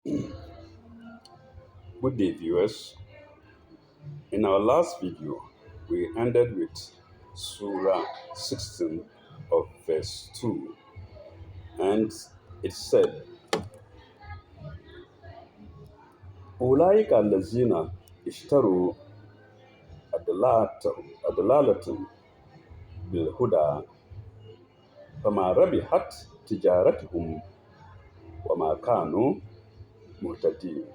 Good day, viewers. In our last video, we ended with Surah 16 of verse 2, and it said, أولئك الذين اشتروا الضلالة بالهدى فما ربحت تجارتهم وما كانوا مهتدين.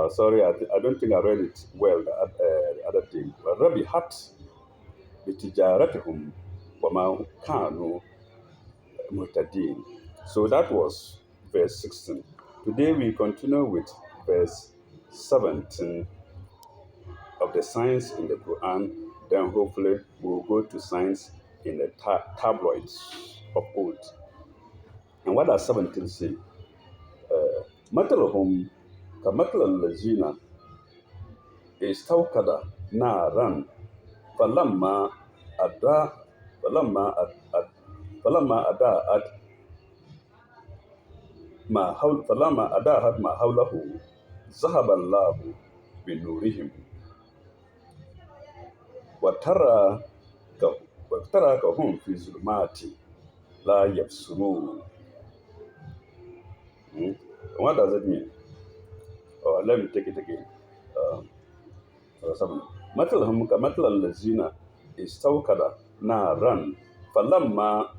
Sorry, I don't think I read it well the other day. ربحت بتجارتهم وما كانوا مهتدين. So that was verse 16. Today we continue with verse 17 of the signs in the Quran. Then hopefully we'll go to signs in the tabloids of old. And what does 17 say? مثلهم كمثل الذين استوقد نارا فلما أضاء فلما أضاءت فلما أضاءت ما حوله ذهب الله بنورهم وترى وتركهم في ظلمات لا يبصرون. What does it mean? Let me take it again. مثلهم كمثل الذين استوقد نارا فلما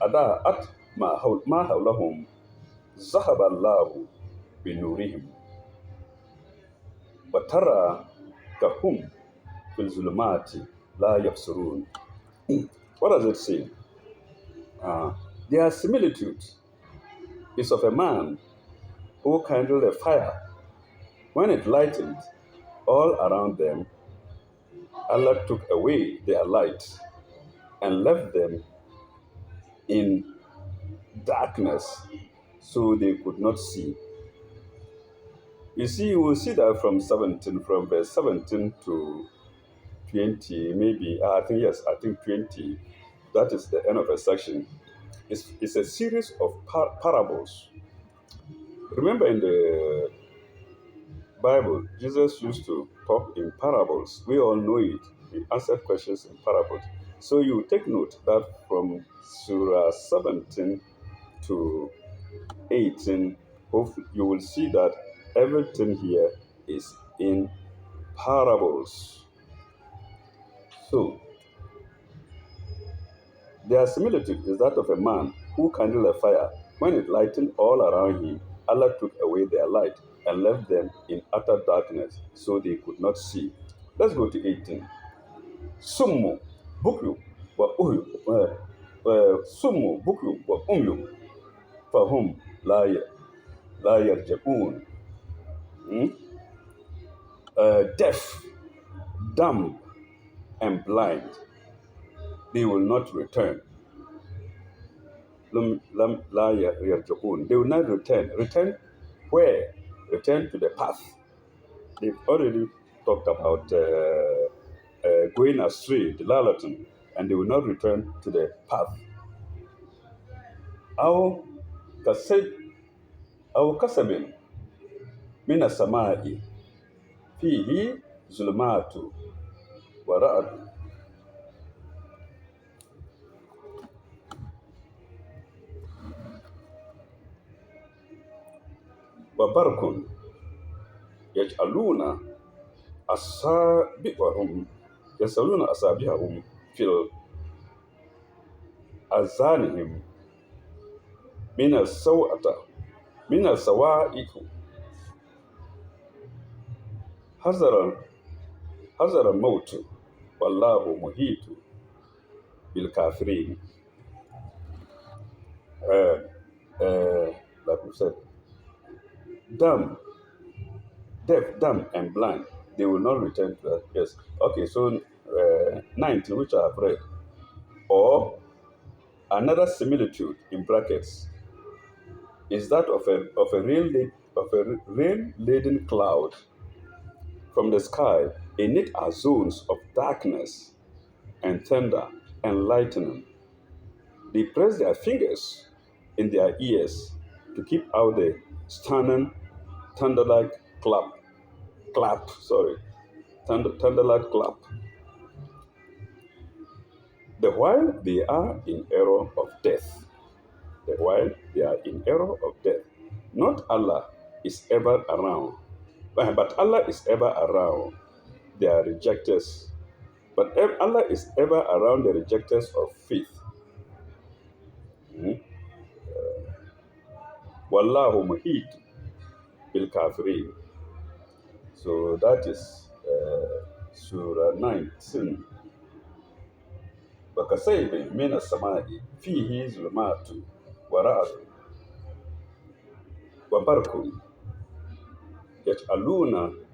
أضاءت ما حولهم ذهب الله بنورهم وتركهم في الظلمات لا يبصرون. What does it say? Their similitude is of a man who kindled a fire. When it lightened all around them, Allah took away their light and left them in darkness so they could not see. You see, you will see that from verse 17 to 20, maybe, I think 20, that is the end of a section. It's a series of parables. Remember in the Bible, Jesus used to talk in parables. We all know it. He answered questions in parables. So you take note that from Surah 17 to 18, you will see that everything here is in parables. So, their similitude is that of a man who kindled a fire. When it lightened all around him, Allah took away their light and left them in utter darkness so they could not see. Let's go to 18. Summu bukyu wa uhyu summu bukyu wa umyu fahum la yarja'un. Deaf, dumb, and blind, they will not return. They will not return. Return where? Return to the path. They've already talked about going astray, the Lalatan, and they will not return to the path. أو كسب من السماء فيه ظلمات ورعد وبرق يجعلون أصابعهم في آذانهم من الصواعق حذر الموت والله محيط بالكافرين. Like we said, deaf, dumb, and blind, they will not return to that. Yes. Okay, so 19, which I have read. Or another similitude in brackets is that of a rain-laden cloud from the sky. In it are zones of darkness and thunder and lightning. They press their fingers in their ears to keep out the sternum thunder-like thunder-like clap. The while they are in error of death, the while they are in error of death, not Allah is ever around, but Allah is ever around their rejectors. But Allah is ever around the rejectors of faith. Mhm. Wallahu muhit bil kafirin. So that is Surah 19. وكصيب من السماء فيه ظلمات ورعد وبرق يجعلون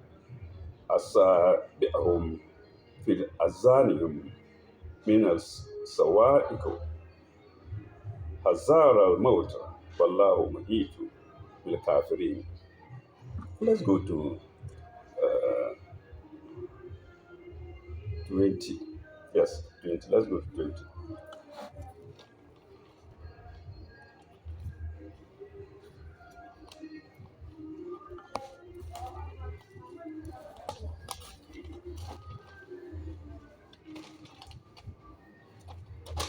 أصابعهم في آذانهم من الصواعق حذار الموت والله محيط بالكافرين. Let's go to 20. Yes, 20. Let's go to 20.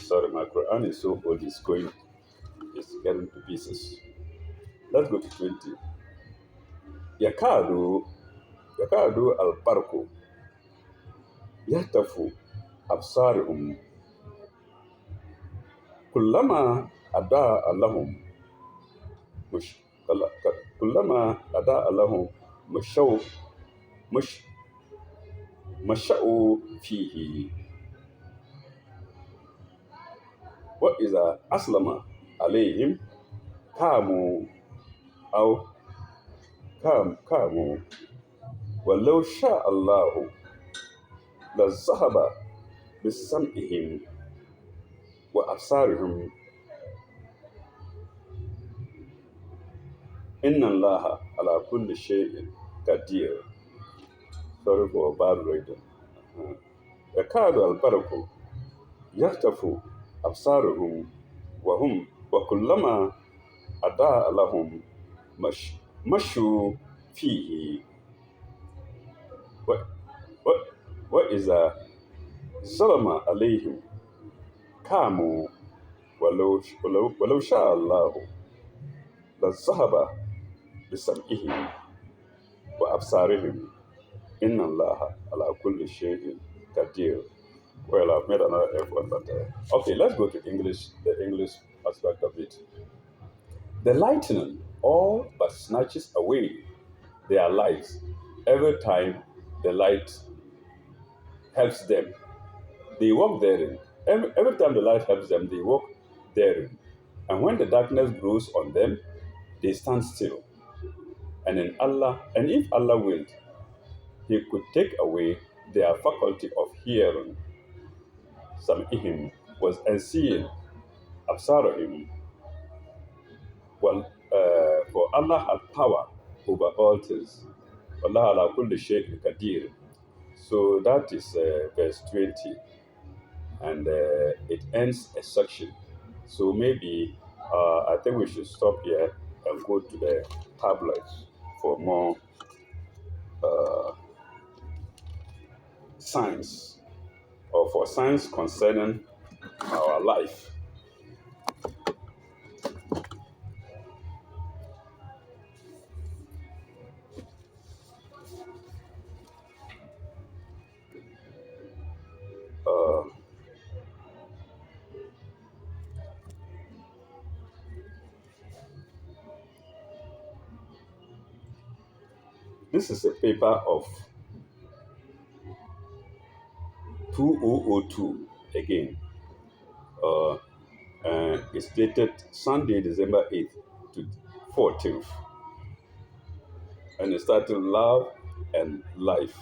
Sorry, my Quran is so old, it's getting to pieces. Let's go to 20. Yakadu, Yakadu al-Barku, Yahtafu, Absarihum, Kullama Ada Allahum, Mush, Kullama Ada Allahum, Mushaw, Mush, Masha'u Fihi, what is a Aslama alayhim, Kamu, أو كاموا ولو شاء الله لذهب بسمعهم وأبصارهم إن الله على كل شيء قدير. Sorry for bad reading. يكاد البرق يخطف أبصارهم وكلما أضاء لهم مشوا فيه و- و- وإذا ظلم عليهم قاموا ولو شاء الله لذهب بسمعهم وأبصارهم إن الله على كل شيء قدير. Well, I've made another effort, but okay, let's go to English, the English aspect of it. The lightning all but snatches away their lives every time the light helps them. They walk therein. Every time the light helps them, they walk therein. And when the darkness grows on them, they stand still. And if Allah willed, He could take away their faculty of hearing. Sam'ihim was and seeing. Absarahim. Well, for Allah had power over all things. Allah ala kulli shay'in qadir. So that is verse 20, and it ends a section. So maybe I think we should stop here and go to the tablets for more science, or for science concerning our life. Uh, this is a paper of 2002 again. And it's dated Sunday, December 8th to 14th. And it's titled Love and Life.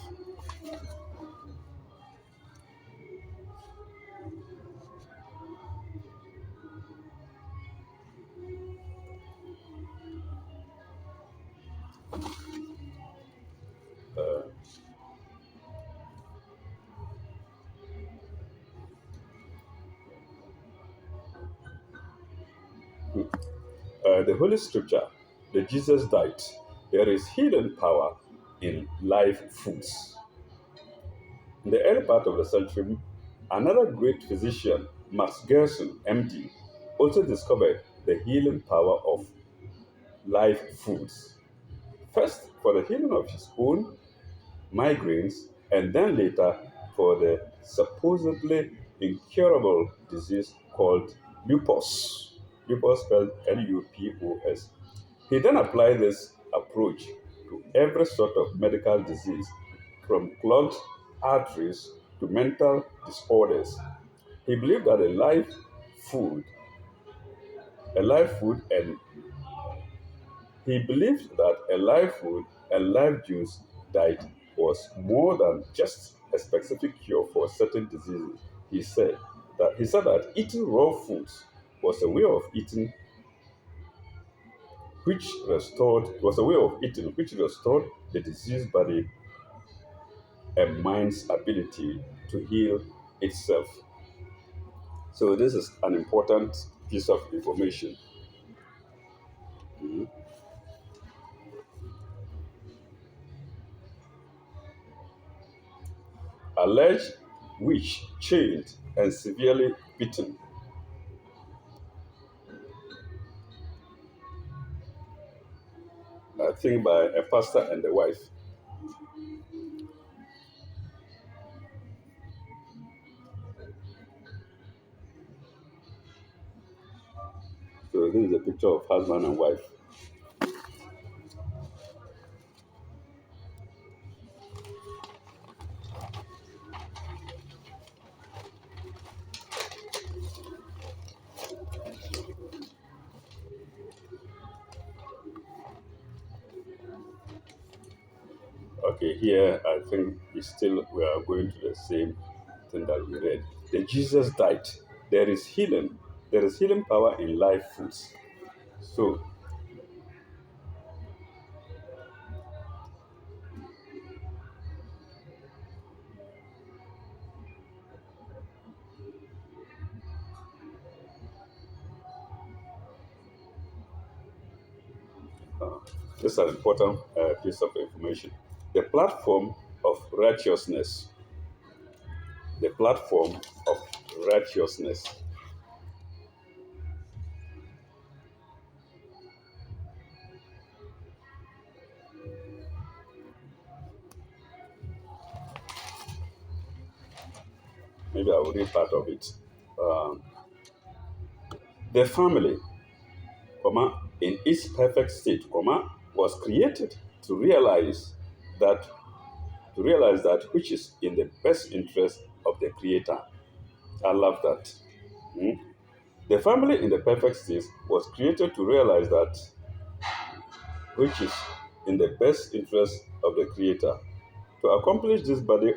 the Holy Scripture, the Jesus diet, there is healing power in live foods. In the early part of the century, another great physician, Max Gerson, MD, also discovered the healing power of live foods. First, for the healing of his own migraines, and then later for the supposedly incurable disease called lupus. Lupus spelled Lupus. He then applied this approach to every sort of medical disease, from clogged arteries to mental disorders. He believed that food, a live food and He believed that a live food and live juice diet was more than just a specific cure for certain diseases. He said that eating raw foods was a way of eating which restored the diseased body and mind's ability to heal itself. So this is an important piece of information. Mhm. Alleged witch chained and severely beaten. I think by a pastor and a wife. So this is a picture of husband and wife. Okay, here I think we are going to the same thing that we read. The Jesus diet. There is healing. There is healing power in live foods. So uh, this is an important piece of information. The platform of righteousness. The platform of righteousness. Maybe I will read part of it. Um, the family, in its perfect state, was created to that realize that which is in the best interest of the creator. I love that. Mm. The family in the perfect state was created to realize that which is in the best interest of the creator. To accomplish this holy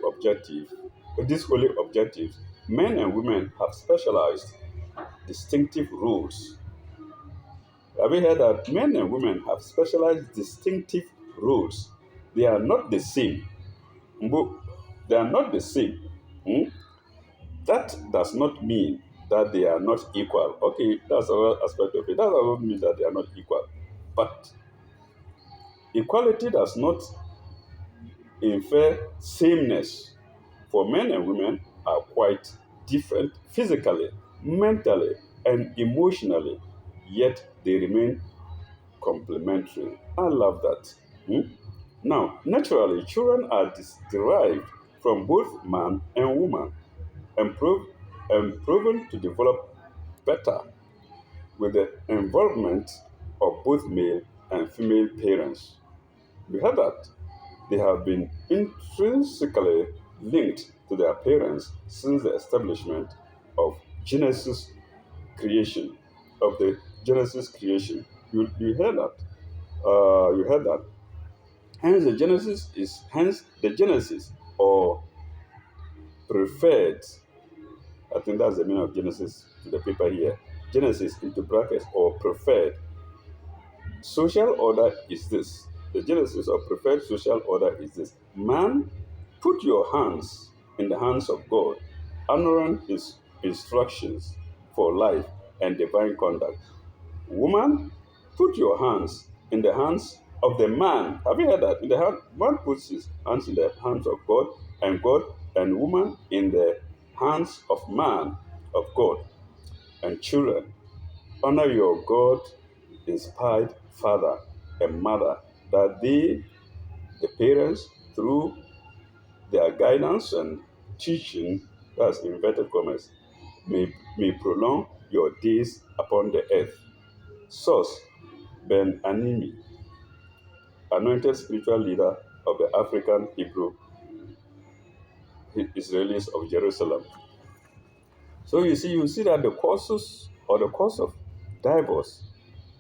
objective, men and women have specialized distinctive roles. Have you heard that men and women have specialized distinctive roles? They are not the same. Mbo, they are not the same. Hmm? That does not mean that they are not equal. Okay, that's another aspect of it. That does not mean that they are not equal. But equality does not infer sameness. For men and women are quite different physically, mentally, and emotionally, yet they remain complementary. I love that. Hmm? Now, naturally, children are derived from both man and woman and, proven to develop better with the involvement of both male and female parents. We heard that they have been intrinsically linked to their parents since the establishment of Genesis creation, of the Genesis creation. You heard that. You heard that. Hence the Genesis or preferred. I think that's the meaning of Genesis to the paper here. Genesis into brackets or preferred social order is this. The genesis of preferred social order is this. Man, put your hands in the hands of God, honoring his instructions for life and divine conduct. Woman, Put your hands in the hands of the man. Have you heard that? In the hand, man puts his hands in the hands of God and woman in the hands of man, of God, and children. Honor your God inspired father and mother, that they, the parents, through their guidance and teaching, that's inverted commas, may prolong your days upon the earth. Source: Ben Animi, anointed spiritual leader of the African Hebrew Israelis of Jerusalem. So you see that the causes or the cause of divorce,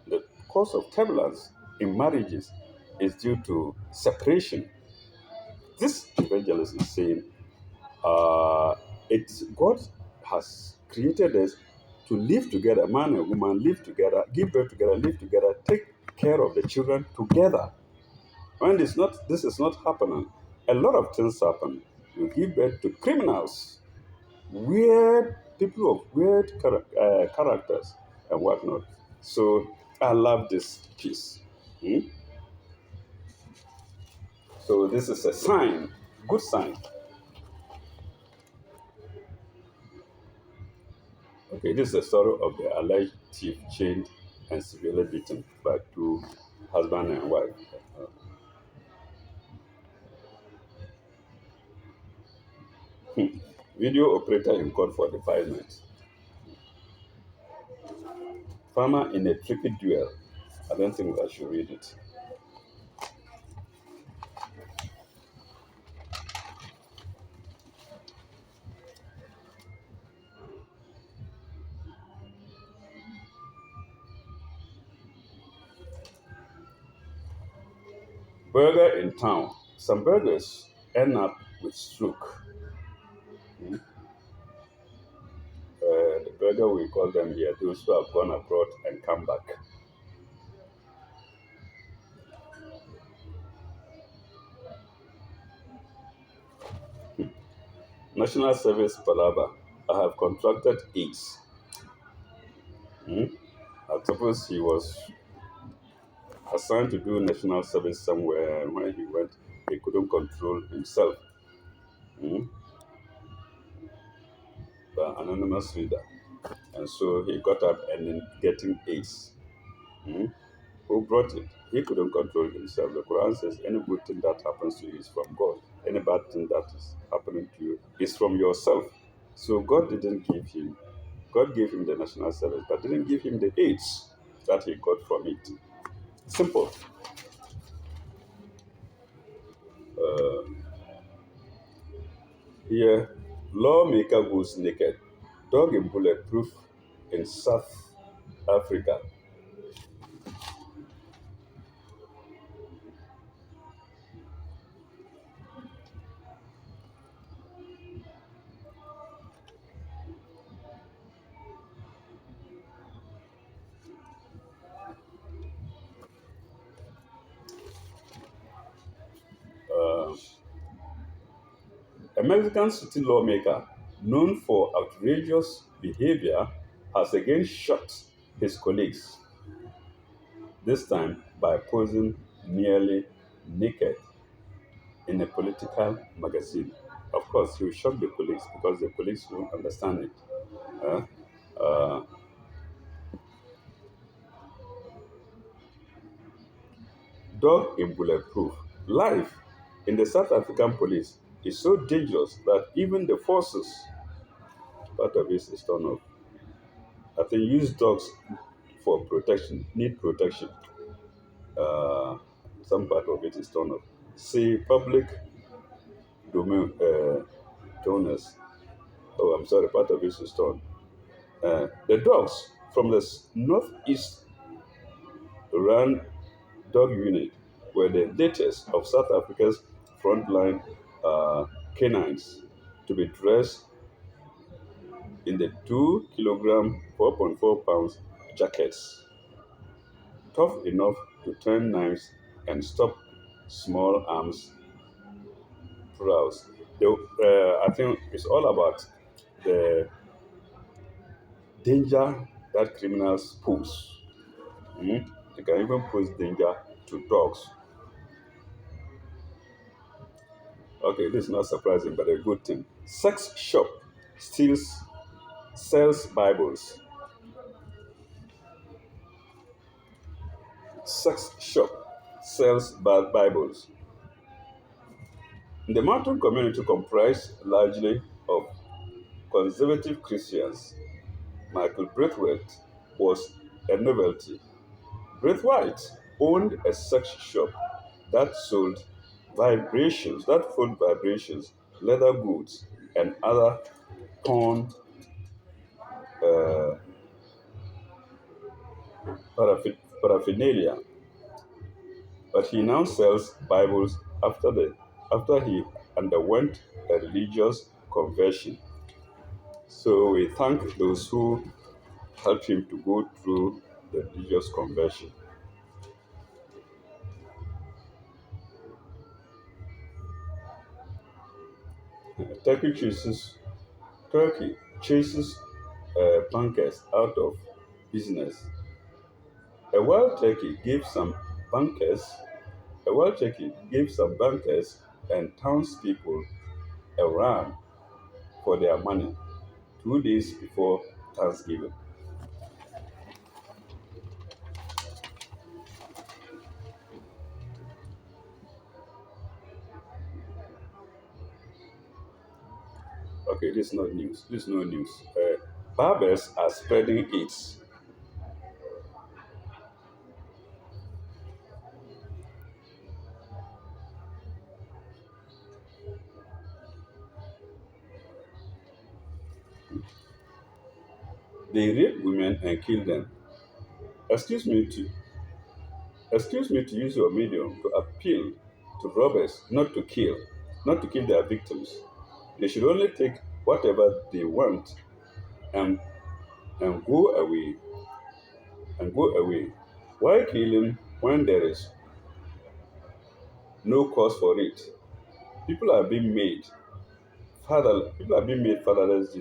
the cause of turbulence in marriages is due to separation. This evangelist is saying, it's God has created us to live together, man and woman live together, give birth together, live together, take care of the children together. When this is not happening, a lot of things happen. You give birth to criminals, weird people of weird characters and whatnot. So I love this piece. Hmm? So this is a sign, good sign. Okay, this is the story of the alleged thief chained and severely beaten by two husband and wife. Video operator in court for defilement. Farmer in a tricky duel. I don't think I should read it. Burger in town. Some burgers end up with stroke. The burger we call them here, those who have gone abroad and come back. National service palaver. I have contracted AIDS. Hmm? I suppose he was assigned to do national service somewhere, and when he went, he couldn't control himself. Hmm? The anonymous reader. And so he got up and then getting AIDS. Hmm? Who brought it? He couldn't control himself. The Quran says any good thing that happens to you is from God. Any bad thing that is happening to you is from yourself. So God didn't give him, God gave him the national service, but didn't give him the AIDS that he got from it. Simple. Uh, Here, lawmaker goes naked. Dog in bulletproof in South Africa. Uh, a Mexican city lawmaker known for outrageous behavior has again shot his colleagues, this time by posing nearly naked in a political magazine. Of course, he will shock the colleagues because the colleagues won't understand it. Uh, uh, Dog in bulletproof. Life in the South African police is so dangerous that even the forces, part of it is turned off. I think use dogs for protection, need protection. Uh, some part of it is turned off. See public domain donors. Oh, I'm sorry, part of it is turned. The dogs from the northeast ran dog unit were the latest of South Africa's frontline uh, canines to be dressed in the 2 kilogram, 4.4 pounds jackets, tough enough to turn knives and stop small arms prowls. I think it's all about the danger that criminals pose. Mm. It can even pose danger to dogs. Okay, this is not surprising, but a good thing. Sex shop steals sells Bibles. Sex shop sells Bibles. The mountain community comprised largely of conservative Christians. Michael Braithwaite was a novelty. Braithwaite owned a sex shop that sold vibrations, leather goods, and other porn uh, paraphernalia. But he now sells Bibles after he underwent a religious conversion. So we thank those who helped him to go through the religious conversion. Turkey chases Turkey chases bankers out of business. A wild turkey gave some bankers a wild turkey gave some bankers and townspeople a run for their money 2 days before Thanksgiving. Okay, this is not news. This is no news. Barbers are spreading AIDS. They rape women and kill them. Excuse me to excuse me to use your medium to appeal to robbers not to kill their victims. They should only take whatever they want and and go away go away. Why killing when there is no cause for it? People are being made People are being made fatherless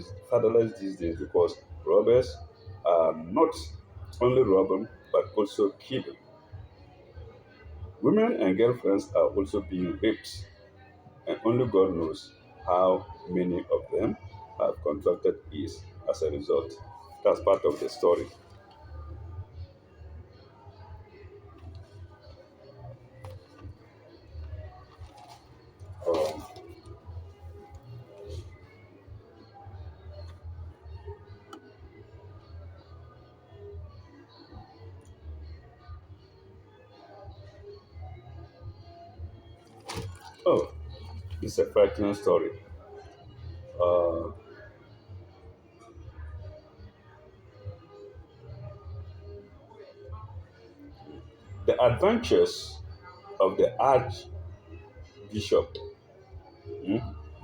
these days because robbers are not only robbing but also killing. Women and girlfriends are also being raped, and only God knows how many of them have contracted AIDS as a result. That's part of the story. Um, oh, it's a frightening story. Uh, the adventures of the Archbishop, hmm,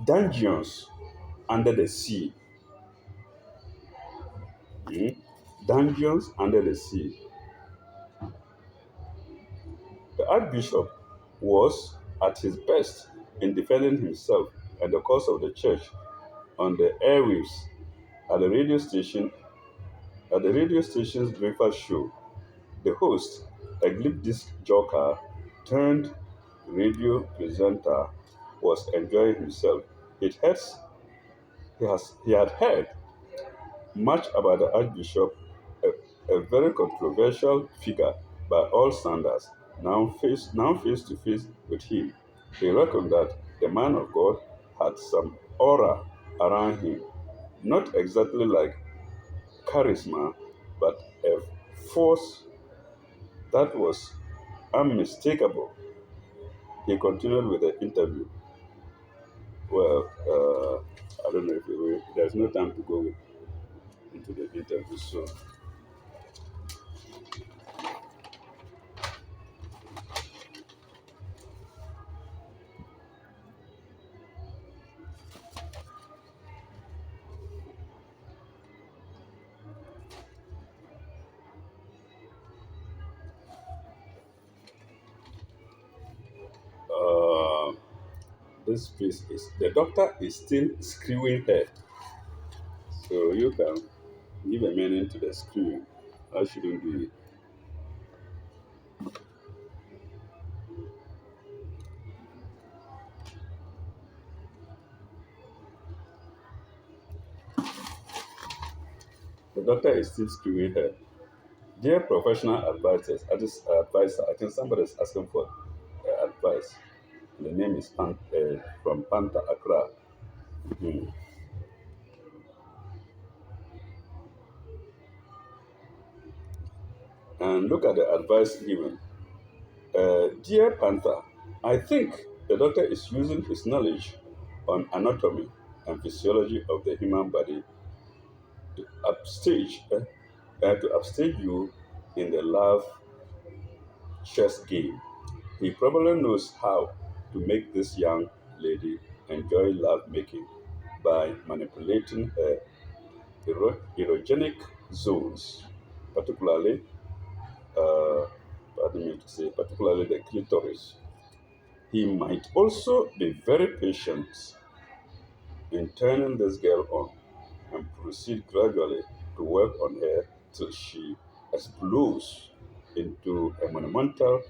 dungeons under the sea, hmm, dungeons under the sea. The Archbishop was at his best in defending himself and the cause of the church on the airwaves at the radio station at the radio station's breakfast show. The host, a glib disc joker turned radio presenter, was enjoying himself. It has, he had heard much about the Archbishop, a very controversial figure by all standards, now face to face with him. He reckoned that the man of God had some aura around him, not exactly like charisma, but a force that was unmistakable. He continued with the interview. Well, I don't know if there's no time to go into the interview, so uh, this piece is the doctor is still screwing her, so you can give a meaning to the screwing. I shouldn't do it. The doctor is still screwing her. Dear professional advisors, advisor, I think somebody is asking for advice. The name is from Panta Accra. Mhm. And look at the advice given. Dear Panther, I think the doctor is using his knowledge on anatomy and physiology of the human body to upstage you in the love chess game. He probably knows how to make this young lady enjoy love making by manipulating her erogenic zones, particularly, uh, pardon me to say, particularly the clitoris. He might also be very patient in turning this girl on and proceed gradually to work on her till she explodes into a monumental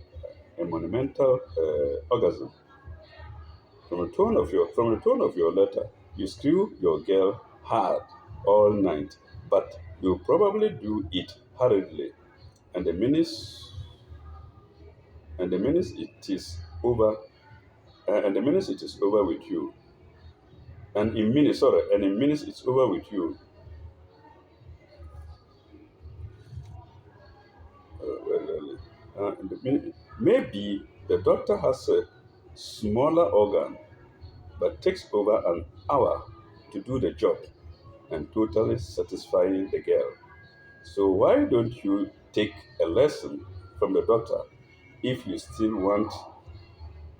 orgasm. From the tone of your letter, you screw your girl hard all night, but you probably do it hurriedly, and the minute it is over, and the minute it is over with you, and in minutes it's over with you. In the minute, maybe the doctor has a smaller organ, but takes over an hour to do the job and totally satisfying the girl. So why don't you take a lesson from the doctor if you still want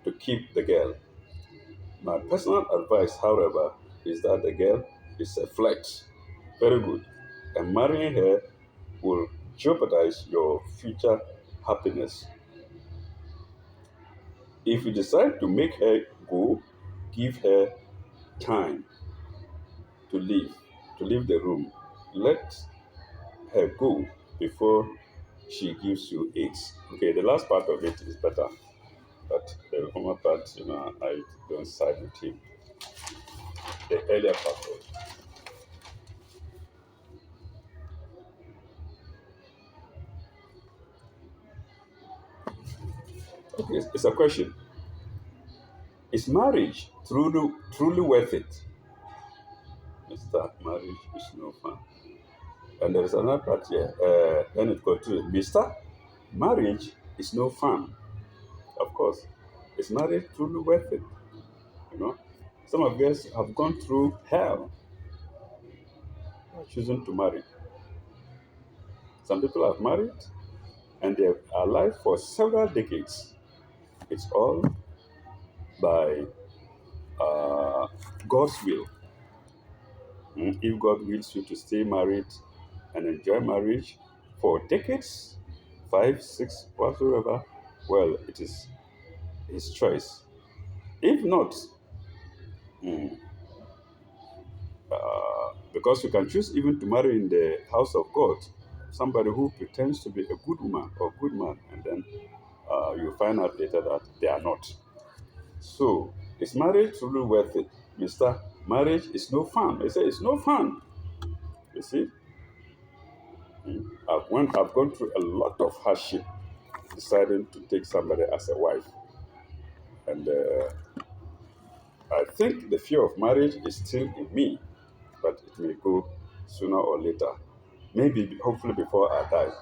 to keep the girl? My personal advice, however, is that the girl is a flex, very good, and marrying her will jeopardize your future happiness. If you decide to make her go, give her time to leave, to leave the room. Let her go before she gives you AIDS. Okay, the last part of it is better, but the former part, I don't side with him. The earlier part of it. Okay, it's a question. Is marriage truly worth it? Mr. Marriage is no fun. And there is another part here. Then it continues. Mr. Marriage is no fun. Of course. Is marriage truly worth it? You know, some of us have gone through hell choosing to marry. Some people have married and they are alive for several decades. It's all by God's will. If God wills you to stay married and enjoy marriage for decades, five, six, whatsoever, well, it is His choice. If not, mm, because you can choose even to marry in the house of God, somebody who pretends to be a good woman or good man, and then you find out later that they are not. So, is marriage truly worth it? Mister, marriage is no fun. They say it's no fun. You see, I've gone through a lot of hardship deciding to take somebody as a wife. And I think the fear of marriage is still in me, but it may go sooner or later. Maybe, hopefully, before I die.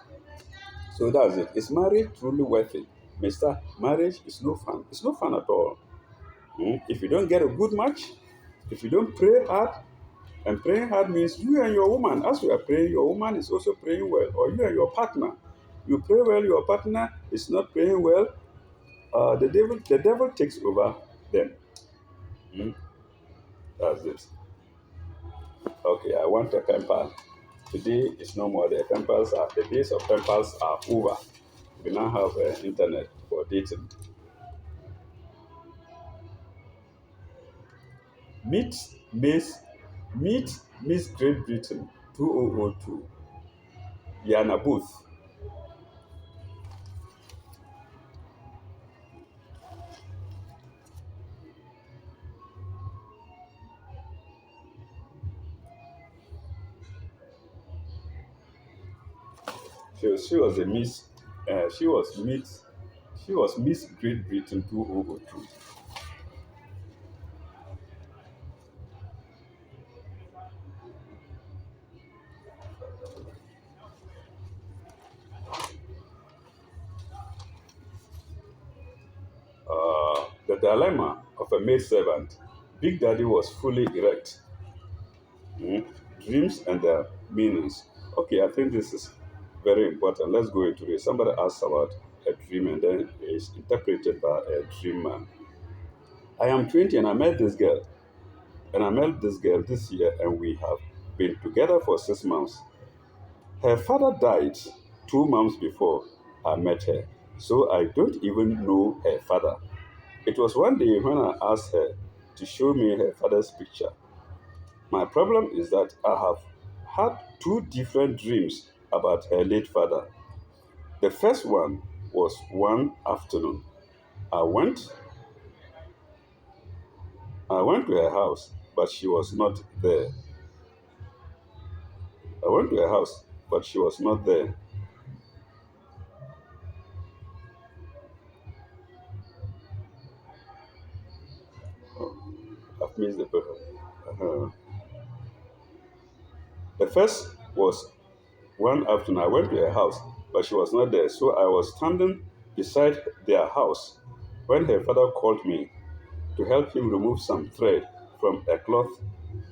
So that's it. Is marriage truly worth it? Mister, marriage is no fun. It's no fun at all. If you don't get a good match, if you don't pray hard, and praying hard means you and your woman, as you are praying, your woman is also praying well, or you and your partner. You pray well, your partner is not praying well, the devil takes over then. Mm, that's it. Okay, I want a pen pal. Today is no more. The days of pen pals are over. We now have internet for dating. Meet Miss Meet Miss Great Britain 2002. Yana Booth. She was a Miss. She was Miss. She was Miss Great Britain 2002. The dilemma of a maid servant. Big Daddy was fully erect. Mm. Dreams and their meanings. Okay, I think this is very important. Let's go into it. Somebody asked about a dream and then it's interpreted by a dreamer. I am 20 and I met this girl. And I met this girl this year and we have been together for 6 months. Her father died 2 months before I met her. So I don't even know her father. It was one day when I asked her to show me her father's picture. My problem is that I have had two different dreams about her late father. The first one was one afternoon. I went I went to her house, but she was not there. I went to her house, but she was not there. Oh, I've missed the person. Uh-huh. The first was one afternoon. I went to her house, but she was not there. So I was standing beside their house when her father called me to help him remove some thread from a cloth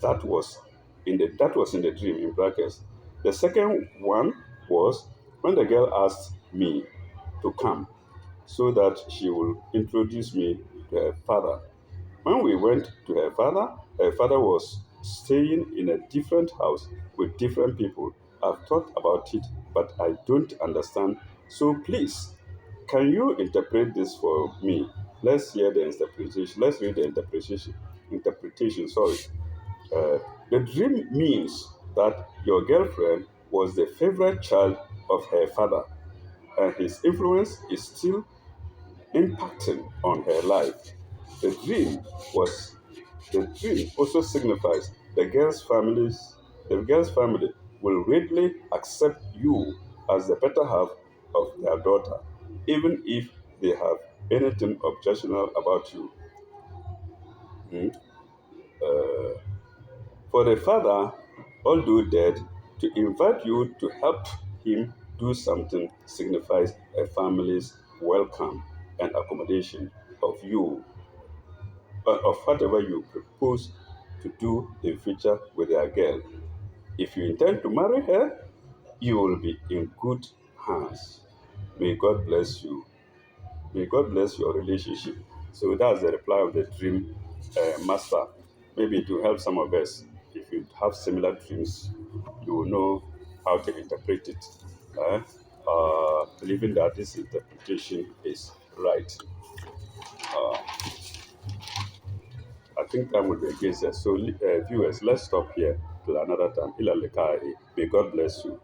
that was in the dream in brackets. The second one was when the girl asked me to come so that she will introduce me to her father. When we went to her father was staying in a different house with different people. I've thought about it, but I don't understand. So please, can you interpret this for me? Let's hear the interpretation. Let's read the interpretation. Interpretation. Sorry. Uh, the dream means that your girlfriend was the favorite child of her father, and his influence is still impacting on her life. The dream was the dream also signifies the girl's family will readily accept you as the better half of their daughter, even if they have anything objectionable about you. Hmm? Uh, for the father, although dead, to invite you to help him do something signifies a family's welcome and accommodation of whatever you propose to do in future with your girl. If you intend to marry her, you will be in good hands. May God bless you. May God bless your relationship. So that's the reply of the dream master. Maybe it will help some of us. If you have similar dreams, you will know how to interpret it. Believing that this interpretation is right. I think time will be against us. So, viewers, let's stop here till another time. Ila lekai. May God bless you.